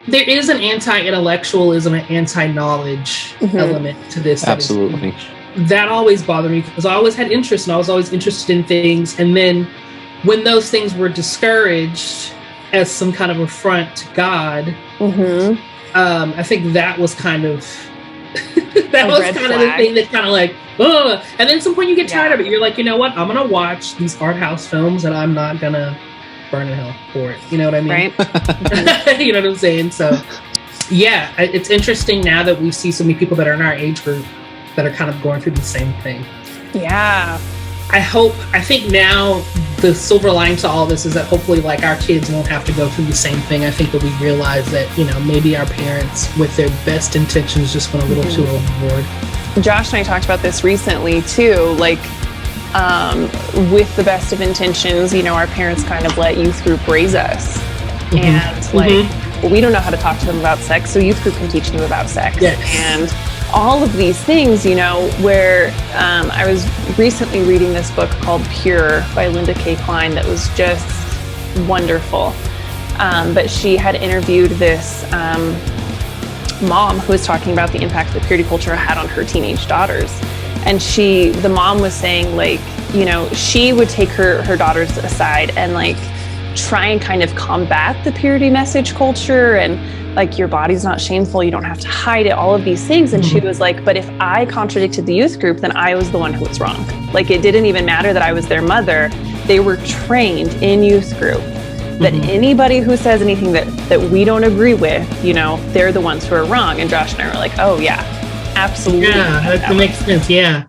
there is an anti-intellectualism and anti-knowledge element to this. Absolutely. That always bothered me because I always had interest and I was always interested in things. And then when those things were discouraged as some kind of affront to God, I think that was kind of that was kind of the thing that kind of like, oh. And then at some point you get tired of it. You're like, you know what? I'm gonna watch these art house films and I'm not gonna burn in hell for it. You know what I mean? Right. You know what I'm saying? So yeah, it's interesting now that we see so many people that are in our age group that are kind of going through the same thing. Yeah. I think now the silver lining to all this is that hopefully like our kids won't have to go through the same thing. I think that we realize that, you know, maybe our parents with their best intentions just went a little too overboard. Josh and I talked about this recently too, like with the best of intentions, you know, our parents kind of let youth group raise us. And like, well, we don't know how to talk to them about sex, so youth group can teach them about sex. And all of these things, you know, where I was recently reading this book called Pure by Linda K. Klein that was just wonderful. But she had interviewed this mom who was talking about the impact that purity culture had on her teenage daughters. And the mom was saying, like, you know, she would take her daughters aside and like try and kind of combat the purity message culture and like, your body's not shameful, you don't have to hide it, all of these things. And she was like, but if I contradicted the youth group, then I was the one who was wrong. Like, it didn't even matter that I was their mother. They were trained in youth group that anybody who says anything that we don't agree with, you know, they're the ones who are wrong. And Josh and I were like, oh yeah, absolutely. Yeah, that makes sense. Yeah.